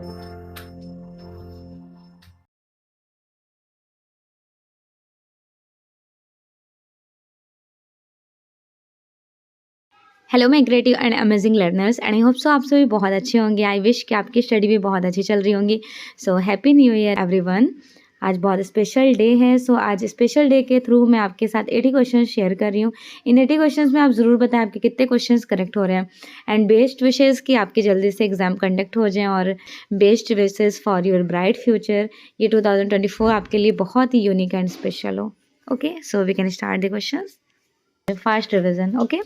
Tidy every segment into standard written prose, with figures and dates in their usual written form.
Hello my creative and amazing learners and I hope so आप सभी बहुत अच्छे होंगे। आई विश कि आपकी स्टडी भी बहुत अच्छी चल रही होंगी। So happy new year everyone. आज बहुत स्पेशल डे है। सो आज स्पेशल डे के थ्रू मैं आपके साथ 80 क्वेश्चन शेयर कर रही हूँ। इन 80 क्वेश्चंस में आप ज़रूर बताएं आपके कितने क्वेश्चंस करेक्ट हो रहे हैं। एंड बेस्ट विशेज़ कि आपके जल्दी से एग्जाम कंडक्ट हो जाएँ और best wishes for your bright future. ये 2024 आपके लिए बहुत ही यूनिक एंड स्पेशल हो। Okay, so we can start the question. Fast revision. Okay,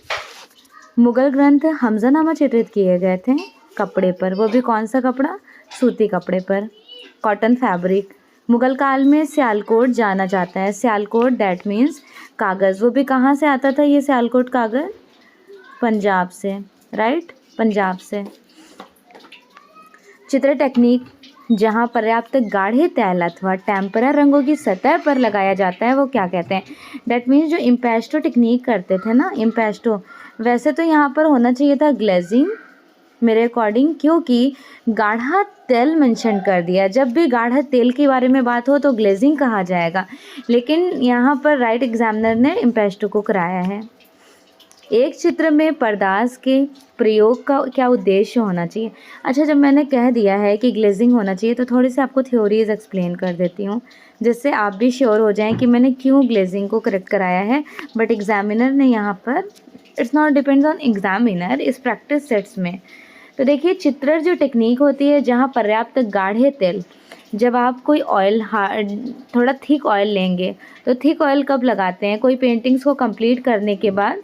Mughal ग्रंथ हमजानामा चित्रित किए गए थे कपड़े पर, वो भी कौन सा कपड़ा? सूती कपड़े पर, कॉटन फैब्रिक। मुगल काल में सियालकोट जाना जाता है। सियालकोट दैट मीन्स कागज़। वो भी कहाँ से आता था ये सियालकोट कागज़? पंजाब से, राइट, पंजाब से। चित्र टेक्निक जहाँ पर्याप्त गाढ़े तैल अथवा टेम्परा रंगों की सतह पर लगाया जाता है वो क्या कहते हैं? दैट मीन्स जो इम्पेस्टो टेक्निक करते थे ना, इम्पेस्टो, वैसे तो यहाँ पर होना चाहिए था ग्लेजिंग मेरे अकॉर्डिंग, क्योंकि गाढ़ा तेल मेंशन कर दिया। जब भी गाढ़ा तेल के बारे में बात हो तो ग्लेजिंग कहा जाएगा, लेकिन यहाँ पर राइट एग्जामिनर ने इम्पेस्टो को कराया है। एक चित्र में पर्दास के प्रयोग का क्या उद्देश्य होना चाहिए? अच्छा, जब मैंने कह दिया है कि ग्लेजिंग होना चाहिए तो थोड़ी सी आपको थ्योरीज एक्सप्लेन कर देती हूँ, जिससे आप भी श्योर हो जाएं कि मैंने क्यों ग्लेजिंग को करेक्ट कराया है। बट एग्जामिनर ने यहाँ पर, it's not depends on examiner, इस प्रैक्टिस सेट्स में। तो देखिए, चित्रर जो टेक्निक होती है जहाँ पर्याप्त गाढ़े तेल, जब आप कोई ऑयल थोड़ा थिक ऑयल लेंगे तो थिक ऑयल कब लगाते हैं? कोई पेंटिंग्स को कंप्लीट करने के बाद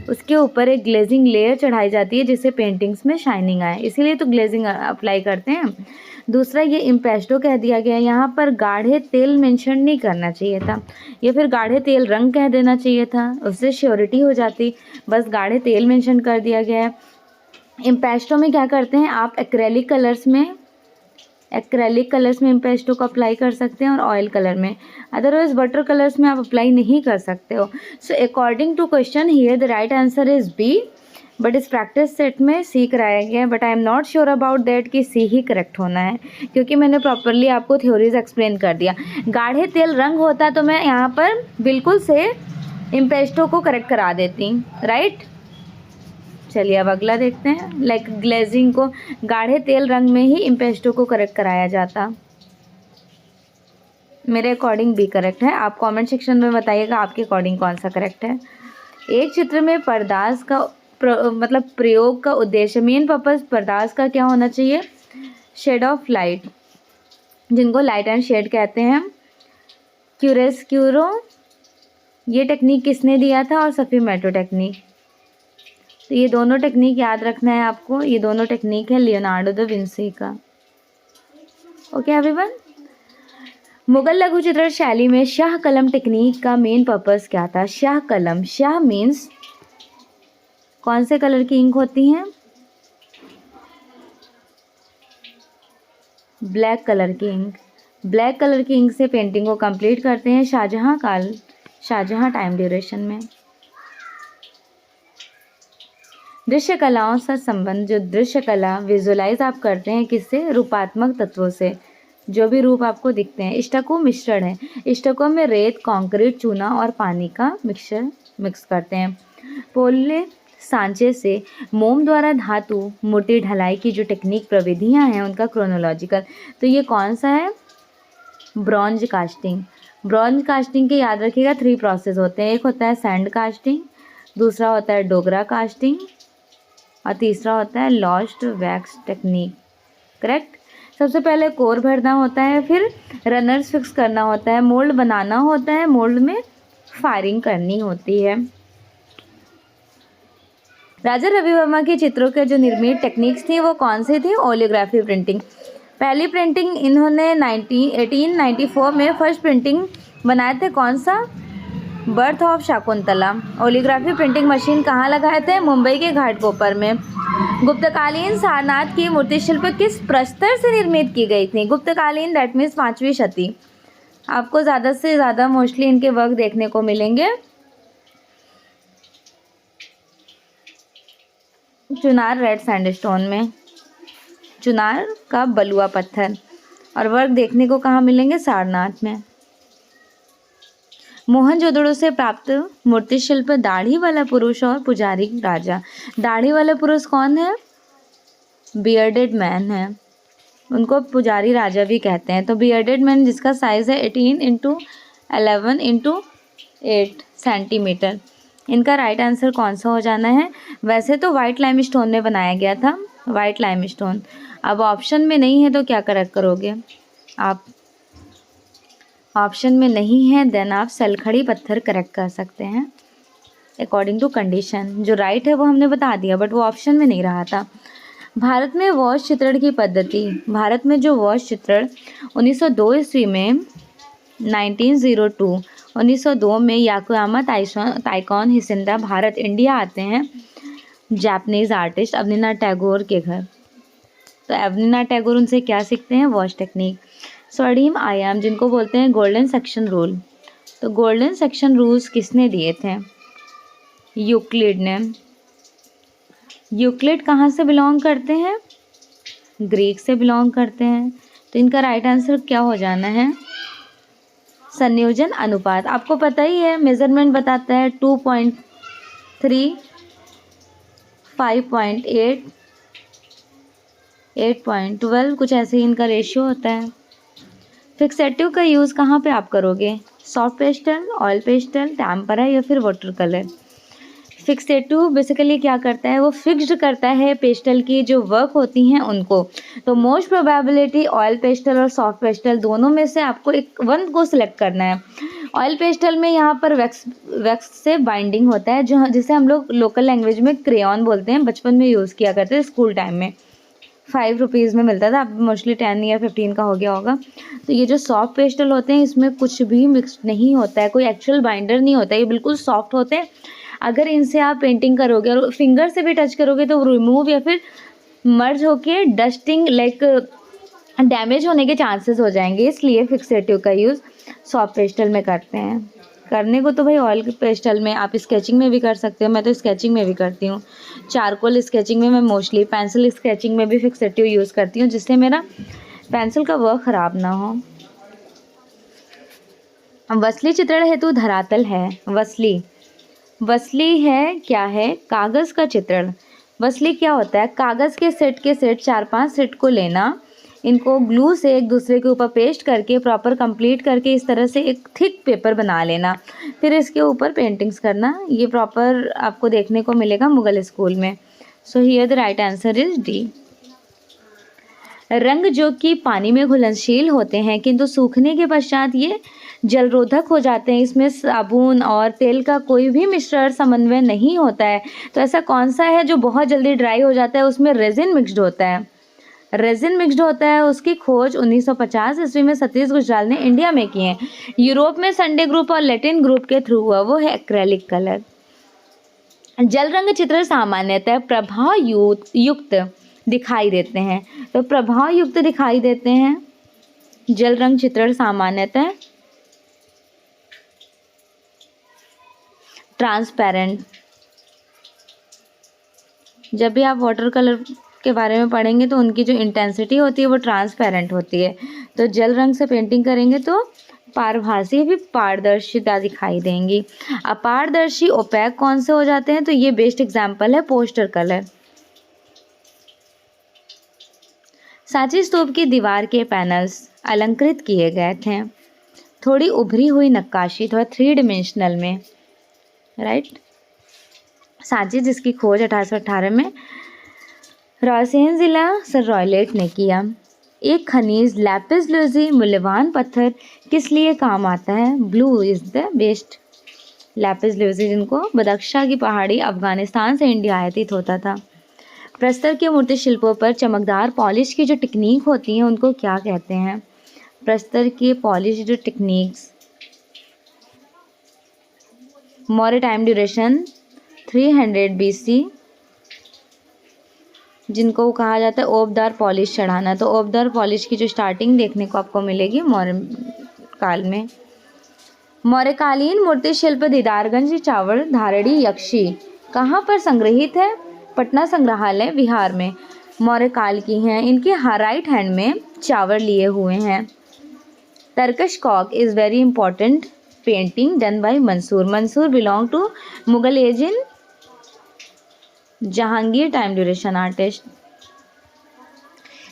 उसके ऊपर एक ग्लेजिंग लेयर चढ़ाई जाती है जिससे पेंटिंग्स में शाइनिंग आए, इसीलिए तो ग्लेजिंग अप्लाई करते हैं। दूसरा, ये इम्पेस्टो कह दिया गया, यहाँ पर गाढ़े तेल मेंशन नहीं करना चाहिए था, या फिर गाढ़े तेल रंग कह देना चाहिए था, उससे श्योरिटी हो जाती। बस गाढ़े तेल मेंशन कर दिया गया है। इम्पेस्टो में क्या करते हैं आप? एक्रेलिक कलर्स में इम्पेस्टो को अप्लाई कर सकते हैं और ऑयल कलर में, अदरवाइज वाटर कलर्स में आप अप्लाई नहीं कर सकते हो। So according to question here the right answer is B, but इस प्रैक्टिस सेट में सी कराया गया है। But I am not sure about that कि सी ही करेक्ट होना है, क्योंकि मैंने प्रॉपरली आपको थ्योरीज एक्सप्लेन कर दिया। गाढ़े तेल रंग होता तो मैं यहाँ पर बिल्कुल से इम्पेस्टो को करेक्ट करा देती, राइट। चलिए अब अगला देखते हैं। लाइक ग्लेजिंग को गाढ़े तेल रंग में ही इम्पेस्टो को करेक्ट कराया जाता। मेरे अकॉर्डिंग भी करेक्ट है। आप कमेंट सेक्शन में बताइएगा आपके अकॉर्डिंग कौन सा करेक्ट है। एक चित्र में पर्दास का मतलब प्रयोग का उद्देश्य, मेन पर्पस पर्दास का क्या होना चाहिए? शेड ऑफ लाइट, जिनको लाइट एंड शेड कहते हैं। क्यूरेस्क्यूरो, ये टेक्निक किसने दिया था? और सफीमेटो टेक्निक। तो ये दोनों टेक्निक याद रखना है आपको। ये दोनों टेक्निक है लियोनार्डो दा विंसी का। Okay everyone. मुगल लघु चित्र शैली में शाह कलम टेक्निक का मेन पर्पस क्या था? शाह कलम, शाह मीन्स कौन से कलर की इंक होती हैं? ब्लैक कलर की इंक। ब्लैक कलर की इंक से पेंटिंग को कंप्लीट करते हैं शाहजहां टाइम ड्यूरेशन में। दृश्य कलाओं से संबंध, जो दृश्य कला विजुलाइज आप करते हैं किससे? रूपात्मक तत्वों से, जो भी रूप आपको दिखते हैं। स्टको मिश्रण है, स्टको में रेत, कंक्रीट, चूना और पानी का मिक्सचर मिक्स करते हैं। पोले सांचे से मोम द्वारा धातु मूर्ति ढलाई की जो टेक्निक प्रविधियां हैं उनका क्रोनोलॉजिकल। तो ये कौन सा है? Bronze casting. ब्रॉन्ज कास्टिंग के याद रखिएगा 3 प्रोसेस होते हैं। एक होता है सैंड कास्टिंग, दूसरा होता है डोगरा कास्टिंग और तीसरा होता है लॉस्ट वैक्स टेक्निक, करेक्ट। सबसे पहले कोर भरना होता है, फिर रनर्स फिक्स करना होता है, मोल्ड बनाना होता है, मोल्ड में फायरिंग करनी होती है। राजा रवि वर्मा के चित्रों के जो निर्मित टेक्निक्स थी वो कौन सी थी? ओलियोग्राफी प्रिंटिंग। पहली प्रिंटिंग इन्होंने 1894 में फर्स्ट प्रिंटिंग बनाए थे। कौन सा? Birth of Shakuntala. Oleography printing machine कहाँ लगाए थे? मुंबई के घाटकोपर में। गुप्तकालीन सारनाथ की मूर्ति शिल्प किस प्रस्तर से निर्मित की गई थी? गुप्तकालीन दैट मीन्स 5वीं शती। आपको ज़्यादा से ज़्यादा मोस्टली इनके वर्क देखने को मिलेंगे चुनार रेड सैंडस्टोन में। चुनार का बलुआ पत्थर। और वर्क देखने को कहाँ मिलेंगे? सारनाथ में। मोहनजोदड़ो से प्राप्त मूर्ति शिल्प दाढ़ी वाला पुरुष और पुजारी राजा। दाढ़ी वाला पुरुष कौन है? बियर्डेड मैन है, उनको पुजारी राजा भी कहते हैं। तो बियर्डेड मैन जिसका साइज़ है 18x11x8 सेंटीमीटर। इनका राइट आंसर कौन सा हो जाना है? वैसे तो वाइट लाइमस्टोन में बनाया गया था, वाइट लाइमस्टोन। अब ऑप्शन में नहीं है तो क्या करेक्ट करोगे आप? ऑप्शन में नहीं है देन आप सलखड़ी पत्थर करेक्ट कर सकते हैं अकॉर्डिंग टू कंडीशन। जो राइट है वो हमने बता दिया, बट वो ऑप्शन में नहीं रहा था। भारत में वॉश चित्रण की पद्धति। भारत में जो वॉश चित्रण 1902 ईस्वी में 1902 में याकोयामा ताइकोन हिसेंदा भारत इंडिया आते हैं जापानीज़ आर्टिस्ट अवनीनाथ टैगोर के घर। तो अवनीनाथ टैगोर उनसे क्या सीखते हैं? Wash technique. स्वर्णिम आयाम जिनको बोलते हैं गोल्डन सेक्शन रूल। तो गोल्डन सेक्शन रूल्स किसने दिए थे? यूक्लिड ने। यूक्लिड कहाँ से बिलोंग करते हैं? ग्रीक से बिलोंग करते हैं। तो इनका राइट आंसर क्या हो जाना है? संयोजन अनुपात। आपको पता ही है, मेजरमेंट बताता है 2.3, 5.8, 8.12, कुछ ऐसे ही इनका रेशियो होता है। फिक्सेटिव का यूज़ कहाँ पे आप करोगे? Soft pastel, oil pastel, tempera या फिर वाटर कलर। फिक्सेटिव बेसिकली क्या करता है? वो फिक्स्ड करता है पेस्टल की जो वर्क होती हैं उनको। तो मोस्ट प्रोबेबिलिटी ऑयल पेस्टल और सॉफ्ट पेस्टल दोनों में से आपको एक वन को सिलेक्ट करना है। ऑयल पेस्टल में यहाँ पर वैक्स से बाइंडिंग होता है, जो जिसे हम लोग लोकल लैंग्वेज में क्रेयॉन बोलते हैं। बचपन में यूज़ किया करते थे स्कूल टाइम में, 5 रुपीज़ में मिलता था, अब मोस्टली 10 या 15 का हो गया होगा। तो ये जो सॉफ्ट पेस्टल होते हैं इसमें कुछ भी मिक्स नहीं होता है, कोई एक्चुअल बाइंडर नहीं होता है, ये बिल्कुल सॉफ्ट होते हैं। अगर इनसे आप पेंटिंग करोगे और फिंगर से भी टच करोगे तो रिमूव या फिर मर्ज होके डस्टिंग लाइक डैमेज होने के चांसेस हो जाएंगे, इसलिए फिक्सेटिव का यूज़ सॉफ्ट पेस्टल में करते हैं। करने को तो भाई ऑयल पेस्टल में आप स्केचिंग में भी कर सकते हो, मैं तो स्केचिंग में भी करती हूँ। चारकोल स्केचिंग में मैं मोस्टली, पेंसिल स्केचिंग में भी फिक्सेटिव यूज़ करती हूँ जिससे मेरा पेंसिल का वर्क ख़राब ना हो। वसली चित्रण हेतु धरातल है। वसली है क्या है? कागज़ का चित्रण। वसली क्या होता है? कागज़ के सेट 4-5 सेट को लेना, इनको ग्लू से एक दूसरे के ऊपर पेस्ट करके प्रॉपर कंप्लीट करके इस तरह से एक थिक पेपर बना लेना, फिर इसके ऊपर पेंटिंग्स करना। ये प्रॉपर आपको देखने को मिलेगा मुगल स्कूल में। सो here the right answer is D. रंग जो कि पानी में घुलनशील होते हैं किंतु सूखने के पश्चात ये जलरोधक हो जाते हैं, इसमें साबुन और तेल का कोई भी मिश्रण समन्वय नहीं होता है। तो ऐसा कौन सा है जो बहुत जल्दी ड्राई हो जाता है? उसमें रेजिन मिक्स्ड होता है। रेजिन मिक्स्ड होता है, उसकी खोज 1950 ईस्वी में सतीश गुजराल ने इंडिया में की है। यूरोप में संडे ग्रुप और लैटिन ग्रुप के थ्रू हुआ, वो है एक्रेलिक कलर। जल रंग चित्र सामान्यतः प्रभाव युक्त दिखाई देते हैं। तो प्रभाव युक्त दिखाई देते हैं जल रंग चित्रण सामान्यतः ट्रांसपेरेंट। जब भी आप वाटर कलर के बारे में पढ़ेंगे तो उनकी जो इंटेंसिटी होती है वो ट्रांसपेरेंट होती है। तो जल रंग से पेंटिंग करेंगे तो पारभासी भी पारदर्शिता दिखाई देंगी। अपारदर्शी ओपैक कौन से हो जाते हैं? तो ये बेस्ट एग्जाम्पल है पोस्टर कलर। सांची स्तूप की दीवार के पैनल्स अलंकृत किए गए थे, थोड़ी उभरी हुई नक्काशी, थोड़ा 3 डायमेंशनल में, राइट। सांची जिसकी खोज 1818 में रायसेन जिला सर रॉयलेट ने किया। एक खनिज लैपिस लूजी मूल्यवान पत्थर किस लिए काम आता है? Blue is the best. Lapis lazuli जिनको बदख्शा की पहाड़ी अफगानिस्तान से इंडिया आयातित होता था। प्रस्तर के मूर्ति शिल्पों पर चमकदार पॉलिश की जो टेक्निक होती है उनको क्या कहते हैं? प्रस्तर की पॉलिश जो techniques. Maurya time duration 300 BC, जिनको कहा जाता है ओबदार पॉलिश चढ़ाना। तो ओबदार पॉलिश की जो स्टार्टिंग देखने को आपको मिलेगी मौर्य काल में। मौर्यकालीन मूर्ति शिल्प दीदारगंज चावड़ धारड़ी यक्षी कहाँ पर संग्रहित है? पटना संग्रहालय बिहार में। मौर्य काल की हैं। इनके राइट हैंड में चावल लिए हुए हैं। Turkey cock is very important painting done by Mansur. Mansur belong to Mughal age in Jahangir time duration artist.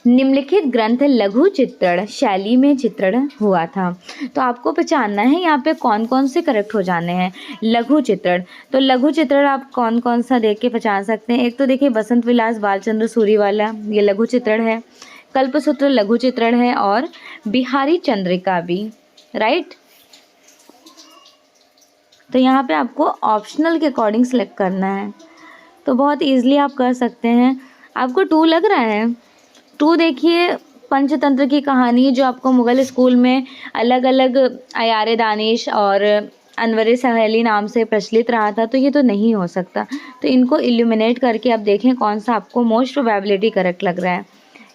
निम्नलिखित ग्रंथ लघु चित्रण शैली में चित्रण हुआ था। तो आपको पहचानना है यहाँ पे कौन कौन से करेक्ट हो जाने हैं। लघु चित्रण, तो लघु चित्रण आप कौन कौन सा देख के पहचान सकते हैं। एक तो देखिए बसंत विलास बालचंद्र सूरीवाला, ये लघु चित्रण है। कल्पसूत्र लघु चित्रण है और बिहारी चंद्रिका भी, राइट। तो यहाँ पे आपको ऑप्शनल के अकॉर्डिंग सेलेक्ट करना है, तो बहुत ईजिली आप कर सकते हैं। आपको 2 लग रहा है। 2 देखिए पंचतंत्र की कहानी जो आपको मुग़ल स्कूल में अलग अलग अयारे दानिश और अनवर सहेली नाम से प्रचलित रहा था, तो ये तो नहीं हो सकता। तो इनको इल्यूमिनेट करके आप देखें कौन सा आपको मोस्ट प्रोबेबिलिटी करेक्ट लग रहा है।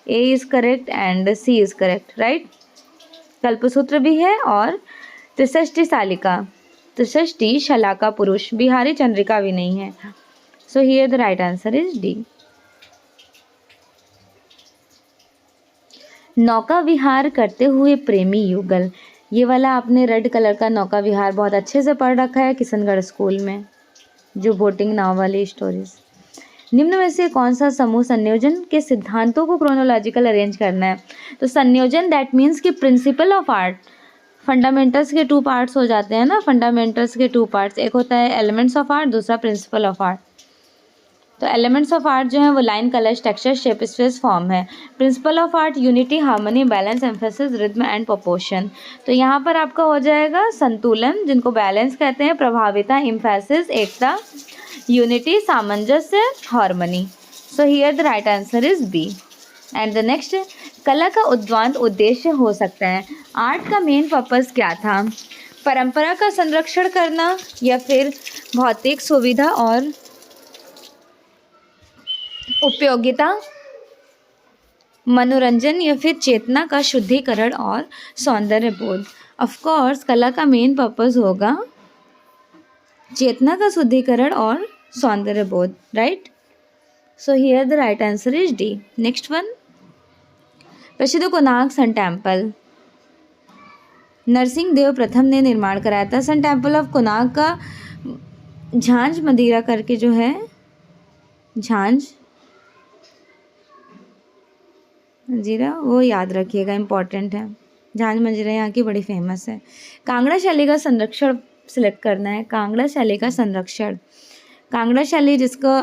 A is correct and C is correct, right. Kalpasutra भी है और त्रिषष्टि शलाका पुरुष, बिहारी चंद्रिका भी नहीं है। सो here the right answer is D. नौका विहार करते हुए प्रेमी युगल, ये वाला आपने रेड कलर का नौका विहार बहुत अच्छे से पढ़ रखा है किशनगढ़ स्कूल में, जो बोटिंग नाव वाली स्टोरीज। निम्न में से कौन सा समूह संयोजन के सिद्धांतों को क्रोनोलॉजिकल अरेंज करना है। तो संयोजन दैट मीन्स कि प्रिंसिपल ऑफ आर्ट, फंडामेंटल्स के 2 पार्ट्स हो जाते हैं ना। फंडामेंटल्स के 2 पार्ट्स, एक होता है एलिमेंट्स ऑफ आर्ट, दूसरा प्रिंसिपल ऑफ आर्ट। तो एलिमेंट्स ऑफ आर्ट जो है वो line, colours, texture, shape, space, form है। Principle of art unity, harmony, balance, emphasis, rhythm and proportion. तो यहाँ पर आपका हो जाएगा संतुलन, जिनको बैलेंस कहते हैं, प्रभाविता, एम्फेसिस, एकता, यूनिटी, सामंजस्य, harmony. So here the right answer is B. And the next, कला का उद्वांत उद्देश्य हो सकता है। आर्ट का मेन पर्पस क्या था। परंपरा का संरक्षण करना या फिर भौतिक सुविधा और उपयोगिता, मनोरंजन या फिर चेतना का शुद्धिकरण और सौंदर्य बोध। ऑफ कोर्स कला का मेन पर्पस होगा चेतना का शुद्धिकरण और सौंदर्य बोध, right. So here the right answer is D. Next one, प्रसिद्ध कोणार्क सन टेम्पल नरसिंह देव प्रथम ने निर्माण कराया था। सन टेम्पल ऑफ कोणार्क का झांझ मंदिरा करके जो है, झांझ मंजीरा, वो याद रखिएगा, इम्पॉर्टेंट है। झांझ मंजीरा यहाँ की बड़ी फेमस है। कांगड़ा शैली का संरक्षण सिलेक्ट करना है। कांगड़ा शैली का संरक्षण, कांगड़ा शैली जिसको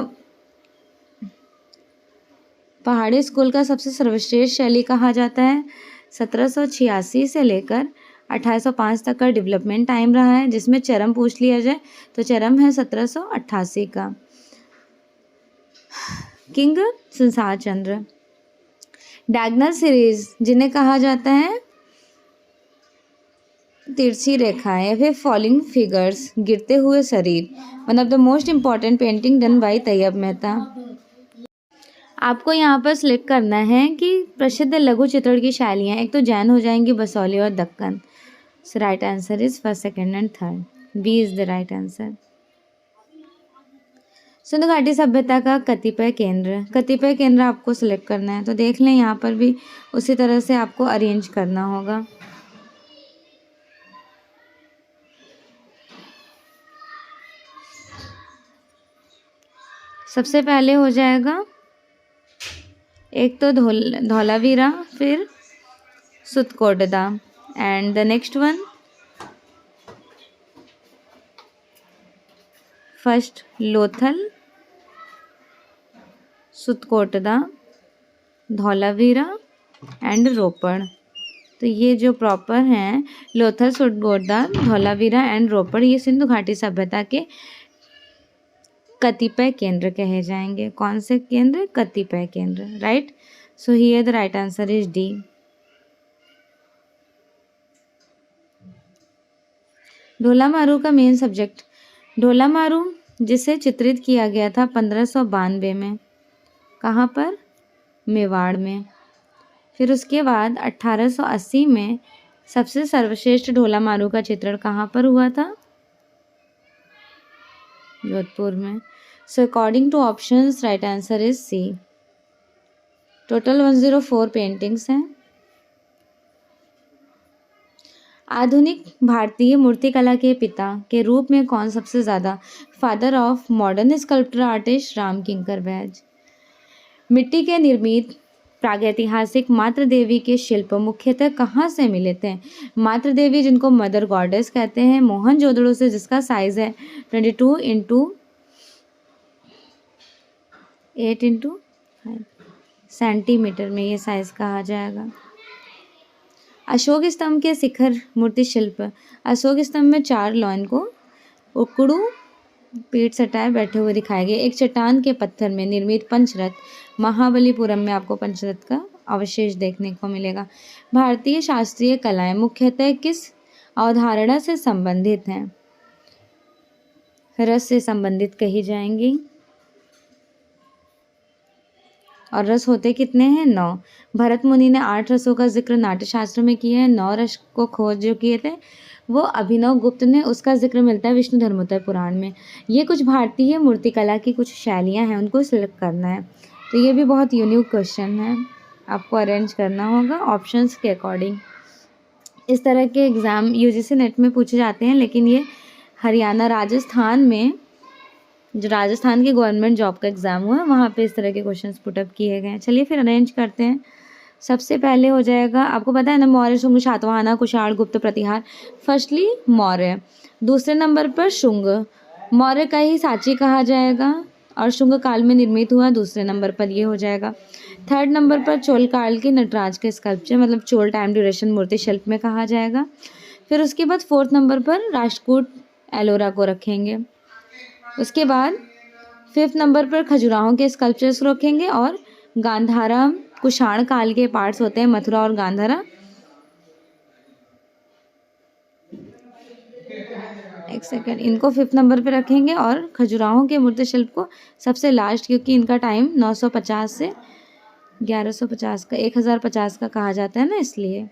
पहाड़ी स्कूल का सबसे सर्वश्रेष्ठ शैली कहा जाता है। 1786 से लेकर 1805 तक का डेवलपमेंट टाइम रहा है, जिसमें चरम पूछ लिया जाए तो चरम है 1788 का। किंग संसार चंद्र। डायगोनल सीरीज जिन्हें कहा जाता है तिरछी रेखाएं या फिर फॉलिंग फिगर्स, गिरते हुए शरीर। One of the most important painting done by Tyeb Mehta. आपको यहाँ पर सिलेक्ट करना है कि प्रसिद्ध लघु चित्रण की शैलियाँ, एक तो जैन हो जाएंगी, बसौली और Deccan. So right answer is first, second and third. B is the right answer. Sindhu घाटी सभ्यता का कतिपय केंद्र, कतिपय केंद्र आपको सिलेक्ट करना है। तो देख लें यहाँ पर भी उसी तरह से आपको अरेंज करना होगा। सबसे पहले हो जाएगा एक तो धौलावीरा, फिर Sutkotada, and the next one first Lothal, Sutkotada, Dholavira and Ropar. तो ये जो प्रॉपर हैं लोथल, सुतकोटदा, धौलावीरा एंड रोपड़, ये सिंधु घाटी सभ्यता के कतिपय केंद्र कहे जाएंगे। कौन से केंद्र? कतिपय केंद्र, right. So here the right answer is D. Dhola Maru का मेन सब्जेक्ट, ढोला मारू जिसे चित्रित किया गया था 1592 में, कहाँ पर? मेवाड़ में। फिर उसके बाद 1880 में सबसे सर्वश्रेष्ठ ढोला मारू का चित्रण कहाँ पर हुआ था? जोधपुर में। So according to options right answer is C. Total 104 paintings हैं। आधुनिक भारतीय मूर्तिकला के पिता के रूप में कौन सबसे ज़्यादा father of modern sculpture artist Ram Kinkar Baij. मिट्टी के निर्मित प्रागैतिहासिक मातृ देवी के शिल्प मुख्यतः कहाँ से मिले थे। मातृ देवी जिनको मदर गॉडेस कहते हैं, मोहनजोदड़ो से, जिसका साइज है 22x8x5 सेंटीमीटर में ये साइज कहा जाएगा। अशोक स्तंभ के शिखर मूर्ति शिल्प। अशोक स्तंभ में 4 लॉयन को उकड़ू पीठ सटाए बैठे हुए दिखाए गए। एक चट्टान के पत्थर में निर्मित पंचरथ, महाबलीपुरम में आपको पंचरथ का अवशेष देखने को मिलेगा। भारतीय शास्त्रीय कलाएं मुख्यतः किस अवधारणा से संबंधित हैं। रस से संबंधित कही जाएंगी। और रस होते कितने हैं? 9। भरत मुनि ने 8 रसों का जिक्र नाट्यशास्त्र में किया है। 9 रस को खोज जो किए थे वो अभिनव गुप्त ने, उसका जिक्र मिलता है विष्णु धर्मोत्तर पुराण में। ये कुछ भारतीय मूर्तिकला की कुछ शैलियाँ हैं, उनको सिलेक्ट करना है। तो ये भी बहुत यूनिक क्वेश्चन है, आपको अरेंज करना होगा ऑप्शंस के अकॉर्डिंग। इस तरह के एग्ज़ाम यूजीसी नेट में पूछे जाते हैं, लेकिन ये हरियाणा, राजस्थान में, जो राजस्थान की गवर्नमेंट जॉब का एग्ज़ाम हुआ है वहाँ पे इस तरह के क्वेश्चंस पुटअप किए गए हैं। चलिए फिर अरेंज करते हैं। सबसे पहले हो जाएगा, आपको पता है ना, मौर्य, शुंग, सातवाहना, कुषाण, गुप्त, प्रतिहार। फर्स्टली मौर्य, दूसरे नंबर पर शुंग। मौर्य का ही सांची कहा जाएगा और शुंग काल में निर्मित हुआ, दूसरे नंबर पर ये हो जाएगा। थर्ड नंबर पर चोल काल के नटराज के स्कल्पचर, मतलब चोल टाइम ड्यूरेशन मूर्ति शिल्प में कहा जाएगा। फिर उसके बाद फोर्थ नंबर पर राष्ट्रकूट एलोरा को रखेंगे। उसके बाद फिफ्थ नंबर पर खजुराहों के स्कल्पचर्स रखेंगे और गांधारा, कुषाण काल के पार्ट्स होते हैं मथुरा और गांधारा। एक सेकंड, इनको फिफ्थ नंबर पे रखेंगे और खजुराहों के मूर्ति शिल्प को सबसे लास्ट, क्योंकि इनका टाइम 950 से 1150 का 1050 का कहा जाता है ना, इसलिए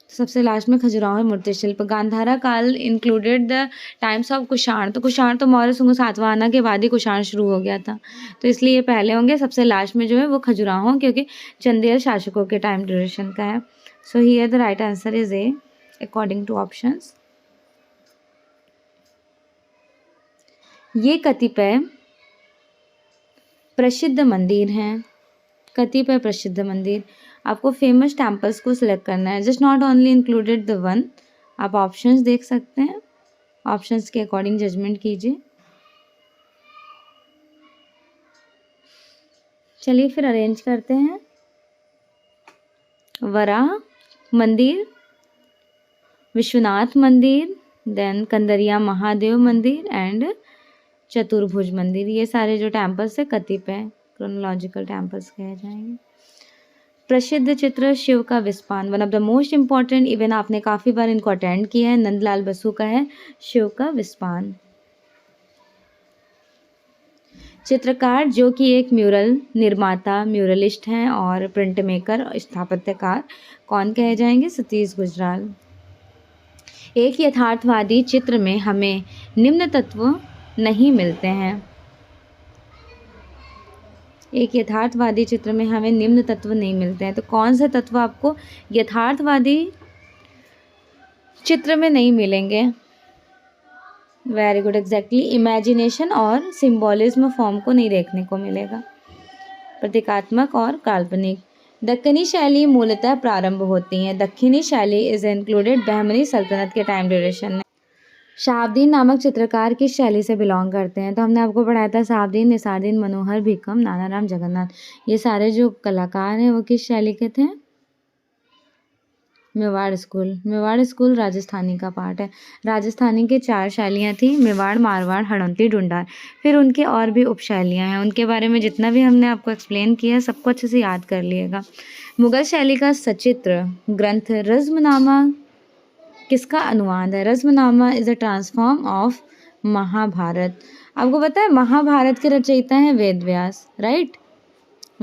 सबसे लास्ट में खजुराहो मूर्ति शिल्प। गांधारा काल included the times of Kushan. तो कुषाण तो मौर्य, शुंग, सातवाहना के बाद ही कुषाण शुरू हो गया था, तो इसलिए ये पहले होंगे। सबसे लास्ट में जो है वो खजुराहो, क्योंकि चंदेल शासकों के टाइम ड्यूरेशन का है। सो here the right answer is a according to options. ये कतिपय प्रसिद्ध मंदिर हैं। कतिपय प्रसिद्ध मंदिर, आपको फेमस टेम्पल्स को सिलेक्ट करना है। Just not only included the one, आप ऑप्शंस देख सकते हैं, ऑप्शंस के अकॉर्डिंग जजमेंट कीजिए। चलिए फिर अरेंज करते हैं। वराह मंदिर, विश्वनाथ मंदिर, देन कंदरिया महादेव मंदिर एंड चतुर्भुज मंदिर। ये सारे जो टेम्पल्स है कतिपय क्रोनोलॉजिकल टेम्पल्स कहे जाएंगे। प्रसिद्ध चित्र शिव का विस्पान, one of the most important event, आपने काफ़ी बार इनको अटेंड किया है, नंदलाल बसु का है शिव का विस्पान। चित्रकार जो कि एक म्यूरल निर्माता, म्यूरलिस्ट हैं और प्रिंट मेकर, स्थापत्यकार, कौन कहे जाएंगे? सतीश गुजराल। एक यथार्थवादी चित्र में हमें निम्न तत्व नहीं मिलते हैं। एक यथार्थवादी चित्र में हमें निम्न तत्व नहीं मिलते हैं, तो कौन से तत्व आपको यथार्थवादी चित्र में नहीं मिलेंगे? वेरी गुड, एग्जैक्टली, इमेजिनेशन और सिंबॉलिज्म फॉर्म को नहीं देखने को मिलेगा। प्रतीकात्मक और काल्पनिक। दक्कनी शैली मूलतः प्रारंभ होती हैं। दक्षिणी शैली इज इंक्लूडेड बहमनी सल्तनत के टाइम ड्यूरेशन में। शहाबुद्दीन नामक चित्रकार किस शैली से बिलोंग करते हैं? तो हमने आपको पढ़ाया था शहाबुद्दीन, निसारुद्दीन, मनोहर, भिकम, नानाराम, जगन्नाथ। ये सारे जो कलाकार हैं वो किस शैली के थे? मेवाड़ स्कूल। मेवाड़ स्कूल राजस्थानी का पार्ट है। राजस्थानी के 4 शैलियाँ थी, मेवाड़, मारवाड़, हड़ौती, ढूंढार। फिर उनके और भी उपशैलियाँ हैं, उनके बारे में जितना भी हमने आपको एक्सप्लेन किया सबको अच्छे से याद कर लिएगा। मुगल शैली का सचित्र ग्रंथ रज़्मनामा किसका अनुवाद है? Razmnama is a transform of Mahabharata. आपको पता है महाभारत के रचयिता हैं वेद व्यास, राइट?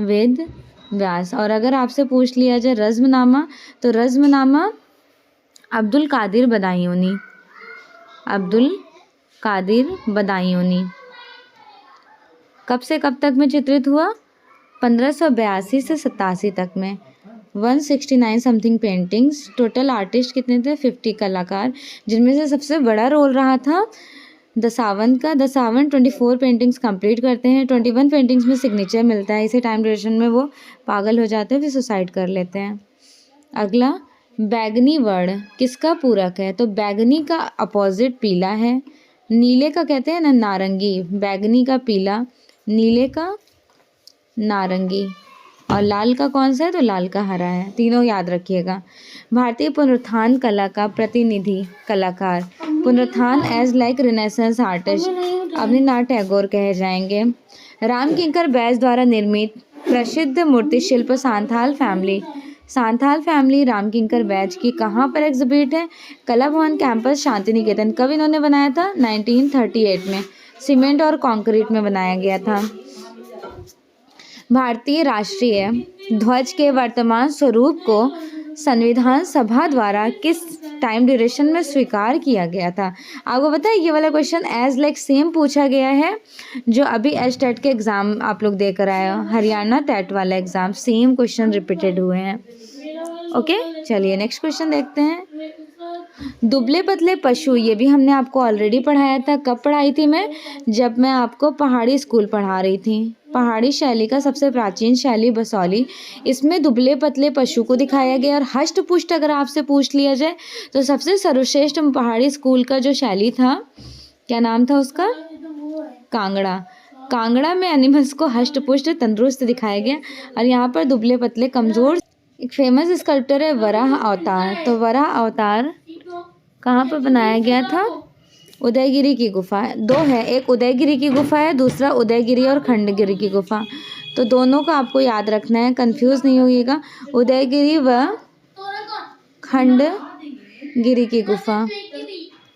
वेद व्यास। और अगर आपसे पूछ लिया जाए रज़्मनामा, तो रज़्मनामा अब्दुल कादिर बदायूनी, अब्दुल कादिर बदायूनी कब से कब तक में चित्रित हुआ? 1582 से 87 तक में 169 समथिंग पेंटिंग्स। टोटल आर्टिस्ट कितने थे? 50 कलाकार, जिनमें से सबसे बड़ा रोल रहा था दसावंत का। दसावंत 24 पेंटिंग्स कंप्लीट करते हैं। 21 पेंटिंग्स में सिग्नेचर मिलता है। इसी टाइम ड्यूरेशन में वो पागल हो जाते हैं, फिर सुसाइड कर लेते हैं। अगला, बैगनी वर्ण किसका पूरक है? तो बैगनी का अपोजिट पीला है, नीले का कहते हैं ना नारंगी, बैगनी का पीला, नीले का नारंगी, और लाल का कौन सा है? तो लाल का हरा है। तीनों याद रखिएगा। भारतीय पुनरुत्थान कला का प्रतिनिधि कलाकार, पुनरुत्थान एज लाइक रिनेसेंस आर्टिस्ट, अवनीनाथ टैगोर कहे जाएंगे। राम किंकर बैज द्वारा निर्मित प्रसिद्ध मूर्ति शिल्प सांथाल फैमिली, सांथाल फैमिली राम किंकर बैज की कहाँ पर एग्जिबिट है? कला भवन कैंपस शांति निकेतन। कब इन्होंने बनाया था? 1938 में। सीमेंट और कंक्रीट में बनाया गया था। भारतीय राष्ट्रीय ध्वज के वर्तमान स्वरूप को संविधान सभा द्वारा किस टाइम ड्यूरेशन में स्वीकार किया गया था? आपको पता है ये वाला क्वेश्चन एज लाइक सेम पूछा गया है जो अभी एच टेट के एग्ज़ाम आप लोग देकर आए हो, हरियाणा टेट वाला एग्ज़ाम, सेम क्वेश्चन रिपीटेड हुए हैं। ओके, चलिए नेक्स्ट क्वेश्चन देखते हैं। दुबले पतले पशु, ये भी हमने आपको ऑलरेडी पढ़ाया था। कब पढ़ाई थी मैं? जब मैं आपको पहाड़ी स्कूल पढ़ा रही थी। पहाड़ी शैली का सबसे प्राचीन शैली बसौली, इसमें दुबले पतले पशु को दिखाया गया। और हष्ट पुष्ट अगर आपसे पूछ लिया जाए तो सबसे सर्वश्रेष्ठ पहाड़ी स्कूल का जो शैली था, क्या नाम था उसका? कांगड़ा। कांगड़ा में एनिमल्स को हष्ट पुष्ट तंदुरुस्त दिखाया गया, और यहाँ पर दुबले पतले कमज़ोर। एक फेमस स्कल्पचर है वराह अवतार, तो वराह अवतार कहाँ पर बनाया गया था? उदयगिरी की गुफा। दो है, एक उदयगिरी की गुफा है, दूसरा उदयगिरी और खंडगिरी की गुफा। तो दोनों का आपको याद रखना है, कंफ्यूज नहीं होइएगा। उदयगिरी व खंडगिरी की गुफा।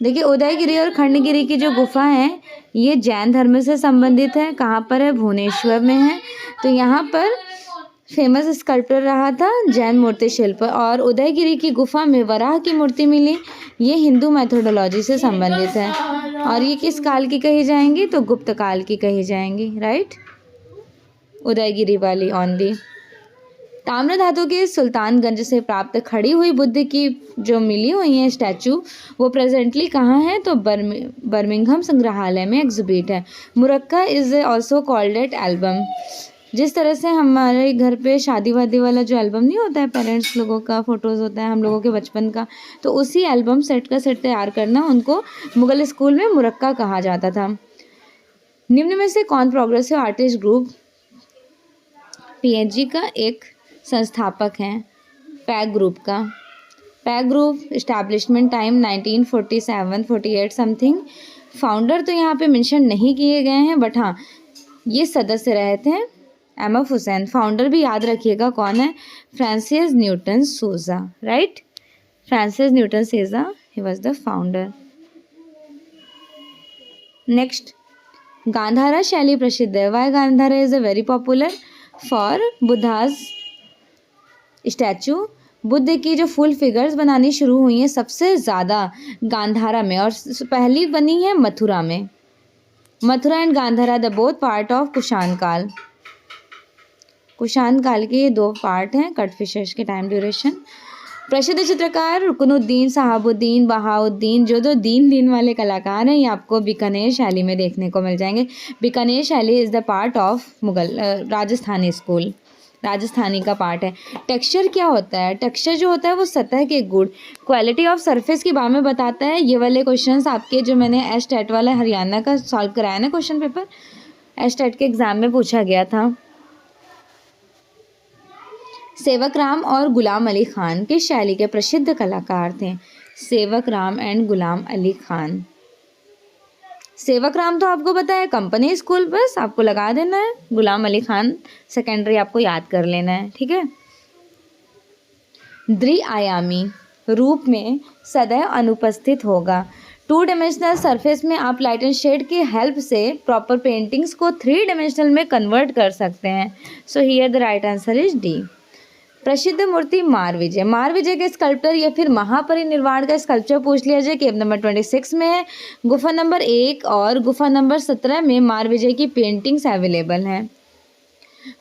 देखिए, उदयगिरी और खंडगिरी की जो गुफा है ये जैन धर्म से संबंधित है। कहाँ पर है? भुवनेश्वर में है। तो यहाँ पर फेमस स्कल्पचर रहा था जैन मूर्ति शिल्प। और उदयगिरी की गुफा में वराह की मूर्ति मिली, ये हिंदू मैथोडोलॉजी से संबंधित है। और ये किस काल की कही जाएंगी? तो गुप्त काल की कही जाएंगी, राइट। उदयगिरी वाली ओनली। ताम्र धातु के सुल्तानगंज से प्राप्त खड़ी हुई बुद्ध की जो मिली हुई है स्टैचू, वो प्रेजेंटली कहाँ है? तो बर्मिंघम संग्रहालय में एग्जिबिट है। Murakka is also called eight album. जिस तरह से हमारे घर पे शादी वादी वाला जो एल्बम नहीं होता है, पेरेंट्स लोगों का फ़ोटोज़ होता है हम लोगों के बचपन का, तो उसी एल्बम सेट का सेट तैयार करना उनको मुग़ल स्कूल में मुरक्का कहा जाता था। निम्न में से कौन प्रोग्रेसिव आर्टिस्ट ग्रुप पीएचजी का एक संस्थापक है? पैक ग्रुप का। Pack group establishment time 1947-48 something. Founder तो यहाँ पे मेंशन नहीं किए गए हैं, बट हाँ ये सदस्य रहे थे एमएफ हुसैन। फाउंडर भी याद रखिएगा कौन है? Francis Newton Souza, right. Francis Newton Souza, he was the founder. Next, Gandhara शैली प्रसिद्ध है। Why Gandhara is a very popular? For Buddha's statue. Buddha की जो फुल फिगर्स बनानी शुरू हुई हैं सबसे ज़्यादा गांधारा में, और पहली बनी है मथुरा में। Mathura and Gandhara the both part of Kushan काल। कुषाण काल के ये दो पार्ट हैं कटफिशर्स के टाइम ड्यूरेशन। प्रसिद्ध चित्रकार रुकनुद्दीन, सहाबुद्दीन, बहाउद्दीन, जो दो दीन वाले कलाकार हैं ये आपको बीकानेर शैली में देखने को मिल जाएंगे। बीकानेर शैली is the part of Mughal Rajasthani school, Rajasthani का पार्ट है। टेक्सचर क्या होता है? टेक्सचर जो होता है वो सतह के गुण, क्वालिटी ऑफ सरफेस के बारे में बताता है। ये वाले क्वेश्चंस आपके जो मैंने एच टेट वाला हरियाणा का सॉल्व कराया ना क्वेश्चन पेपर, एच टेट के एग्ज़ाम में पूछा गया था। सेवक राम और गुलाम अली खान किस शैली के प्रसिद्ध कलाकार थे? सेवक राम एंड गुलाम अली खान। सेवक राम तो आपको पता है कंपनी स्कूल, बस आपको लगा देना है। गुलाम अली खान सेकेंडरी आपको याद कर लेना है, ठीक है। द्विआयामी रूप में सदैव अनुपस्थित होगा। 2 डायमेंशनल सरफेस में आप लाइट एंड शेड की हेल्प से प्रॉपर पेंटिंग्स को 3 डायमेंशनल में कन्वर्ट कर सकते हैं। सो here the right answer is D. प्रसिद्ध मूर्ति मारविजय। मारविजय के स्कल्पचर या फिर महापरिनिर्वाण का स्कल्पचर पूछ लिया जाए, केव नंबर 26 में है। गुफा नंबर 1 और गुफा नंबर 17 में मारविजय की पेंटिंग्स अवेलेबल हैं।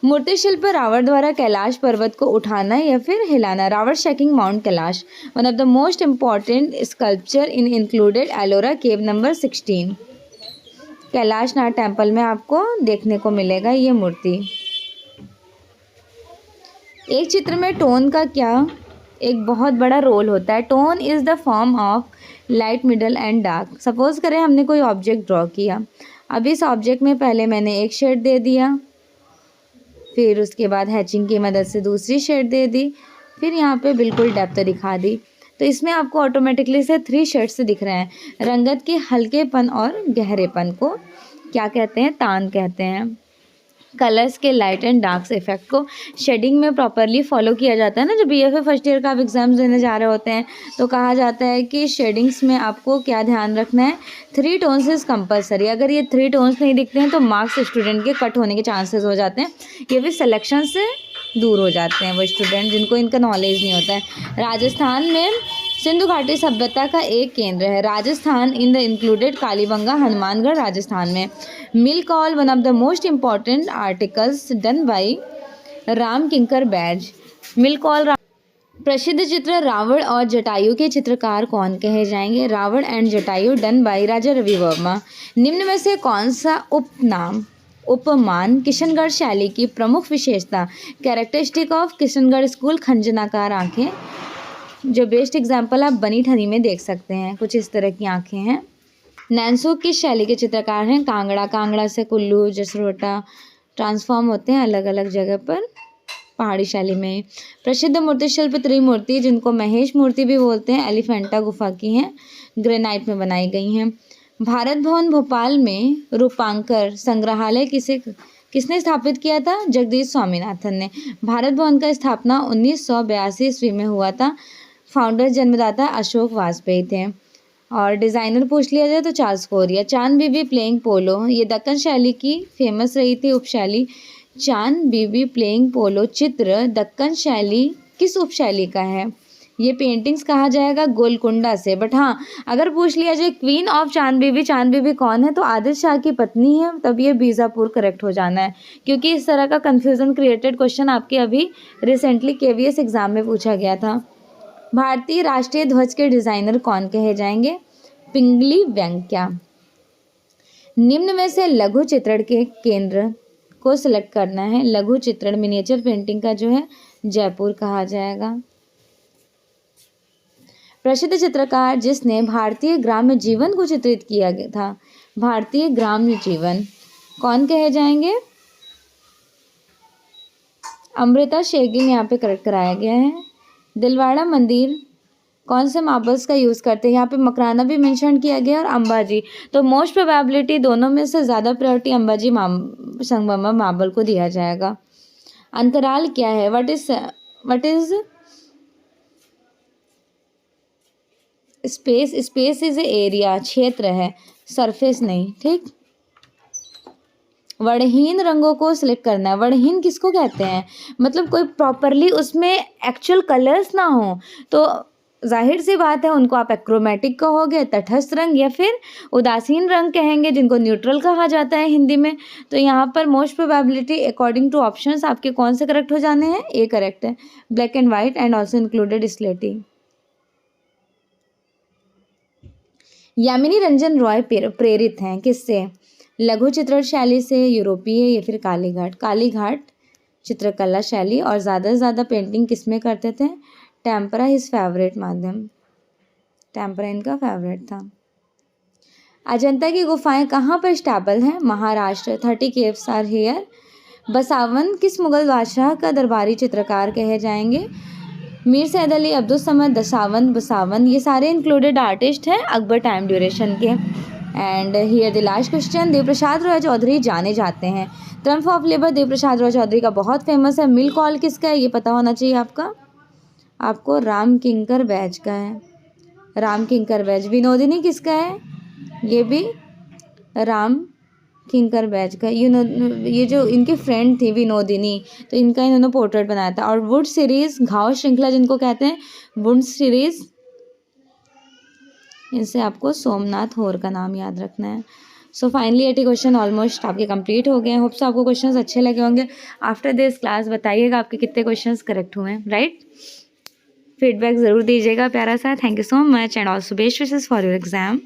मूर्ति शिल्प रावण द्वारा कैलाश पर्वत को उठाना या फिर हिलाना। Ravana shaking mount Kailash, one of the most important sculpture in included Ellora cave number 16। Kailash Nath temple में आपको देखने को मिलेगा ये मूर्ति। एक चित्र में टोन का क्या एक बहुत बड़ा रोल होता है। Tone is the form of light, middle and dark. Suppose करें हमने कोई ऑब्जेक्ट ड्रॉ किया, अब इस ऑब्जेक्ट में पहले मैंने एक शेड दे दिया, फिर उसके बाद हैचिंग की मदद से दूसरी शेड दे दी, फिर यहाँ पे बिल्कुल डेप्थ दिखा दी। तो इसमें आपको ऑटोमेटिकली से 3 शेड्स दिख रहे हैं। रंगत के हल्केपन और गहरेपन को क्या कहते हैं? तान कहते हैं। कलर्स के लाइट एंड डार्क इफेक्ट को शेडिंग में प्रॉपरली फॉलो किया जाता है ना। जब बीएफए फर्स्ट ईयर का आप एग्जाम्स देने जा रहे होते हैं तो कहा जाता है कि शेडिंग्स में आपको क्या ध्यान रखना है, 3 टोन्स इज़ कंपलसरी। अगर ये 3 टोन्स नहीं दिखते हैं तो मार्क्स स्टूडेंट के कट होने के चांसेस हो जाते हैं, ये भी सिलेक्शन से दूर हो जाते हैं वो स्टूडेंट जिनको इनका नॉलेज नहीं होता है। राजस्थान में सिंधु घाटी सभ्यता का एक केंद्र है। Rajasthan in the included Kalibangan, Hanumangarh Rajasthan में। Mill call one of the most important articles done by Ram Kinkar Baij. Mill call प्रसिद्ध चित्र रावण और जटायु के चित्रकार कौन कहे जाएंगे? Ravana and Jatayu done by Raja Ravi Varma. निम्न में से कौन सा उपमान किशनगढ़ शैली की प्रमुख विशेषता? कैरेक्टरिस्टिक ऑफ किशनगढ़ स्कूल, खंजनाकार आंखें। जो बेस्ट एग्जाम्पल आप बनी ठनी में देख सकते हैं, कुछ इस तरह की आंखें हैं। नैनसुख किस शैली के चित्रकार हैं? कांगड़ा। कांगड़ा से कुल्लू, जसरोटा ट्रांसफॉर्म होते हैं अलग अलग जगह पर पहाड़ी शैली में। प्रसिद्ध मूर्ति शिल्प त्रिमूर्ति, जिनको महेश मूर्ति भी बोलते हैं, एलिफेंटा गुफा की हैं, ग्रेनाइट में बनाई गई हैं। भारत भवन भोपाल में रूपांकर संग्रहालय किसने स्थापित किया था? जगदीश स्वामीनाथन ने। भारत भवन का स्थापना 1982 ईस्वी में हुआ था। फाउंडर जन्मदाता अशोक वाजपेयी थे। और डिज़ाइनर पूछ लिया जाए तो चार्ल्स कोरिया। चांद बीबी प्लेइंग पोलो, ये दक्कन शैली की फेमस रही थी उपशैली। चांद बीबी प्लेइंग पोलो चित्र दक्कन शैली किस उपशैली का है? ये पेंटिंग्स कहा जाएगा गोलकुंडा से। बट हाँ, अगर पूछ लिया जाए क्वीन ऑफ चांद बीबी कौन है तो आदिल शाह की पत्नी है, तब ये बीजापुर करेक्ट हो जाना है, क्योंकि इस तरह का कन्फ्यूज़न क्रिएटेड क्वेश्चन आपके अभी रिसेंटली केवीएस एग्जाम में पूछा गया था। भारतीय राष्ट्रीय ध्वज के डिज़ाइनर कौन कहे जाएंगे? पिंगली वेंकैया। निम्न में से लघु चित्रण के केंद्र को सिलेक्ट करना है। लघु चित्रण मिनिएचर पेंटिंग का जो है जयपुर कहा जाएगा। प्रसिद्ध चित्रकार जिसने भारतीय ग्राम्य जीवन को चित्रित किया गया था? भारतीय ग्राम्य जीवन कौन कहे जाएंगे? अमृता शेरगिल यहाँ पे करेक्ट कराया गया है। दिलवाड़ा मंदिर कौन से मार्बल्स का यूज़ करते हैं? यहाँ पे मकराना भी मेंशन किया गया और अंबाजी। तो मोस्ट प्रोबेबिलिटी दोनों में से ज़्यादा प्रायोरिटी अंबाजी संगमरमर मार्बल को दिया जाएगा। अंतराल क्या है? What is space? Space is area, क्षेत्र है, सरफेस नहीं। ठीक। वर्णहीन रंगों को सिलेक्ट करना है। वर्णहीन किसको कहते हैं? मतलब कोई प्रॉपरली उसमें एक्चुअल कलर्स ना हो, तो जाहिर सी बात है उनको आप एक्रोमेटिक कहोगे, तटस्थ रंग, या फिर उदासीन रंग कहेंगे, जिनको न्यूट्रल कहा जाता है हिंदी में। तो यहाँ पर most probability according to options आपके कौन से करेक्ट हो जाने हैं? ए करेक्ट है। Black and white and also included स्लेटी। यामिनी रंजन रॉय प्रेरित हैं किससे? लघु चित्रण शैली से, यूरोपीय, या फिर कालीघाट। कालीघाट चित्रकला शैली। और ज़्यादा से ज़्यादा पेंटिंग किस में करते थे? टेम्परा हिज फेवरेट माध्यम। टेम्परा इनका फेवरेट था। अजंता की गुफाएं कहाँ पर स्टैबल हैं? Maharashtra. 30 caves are here. Basawan किस मुगल बादशाह का दरबारी चित्रकार कहे जाएंगे? मीर सैद अली, अब्दुल समद, दसावंत, बसावन, ये सारे इंक्लूडेड आर्टिस्ट हैं अकबर टाइम ड्यूरेशन के। And here the last question. Deviprasad Roy Chowdhury जाने जाते हैं। Triumph of labour Deviprasad Roy Chowdhury का बहुत फेमस है। मिल्क ऑल किसका है? ये पता होना चाहिए आपको राम किंकर बैज का है। राम किंकर बैज। विनोदिनी किसका है? ये भी राम किंकर बैज का। ये जो इनकी फ्रेंड थी विनोदिनी, तो इनका इन्होंने पोर्ट्रेट बनाया था। और वुड सीरीज, घाव श्रृंखला जिनको कहते हैं, वुड सीरीज, इनसे आपको सोमनाथ होर का नाम याद रखना है। सो फाइनली 80 क्वेश्चन ऑलमोस्ट आपके कंप्लीट हो गए हैं। होप सो आपको क्वेश्चंस अच्छे लगे होंगे। आफ्टर दिस क्लास बताइएगा आपके कितने क्वेश्चंस करेक्ट हुए हैं, राइट। फीडबैक ज़रूर दीजिएगा प्यारा सा। Thank you so much and also best wishes for your exam.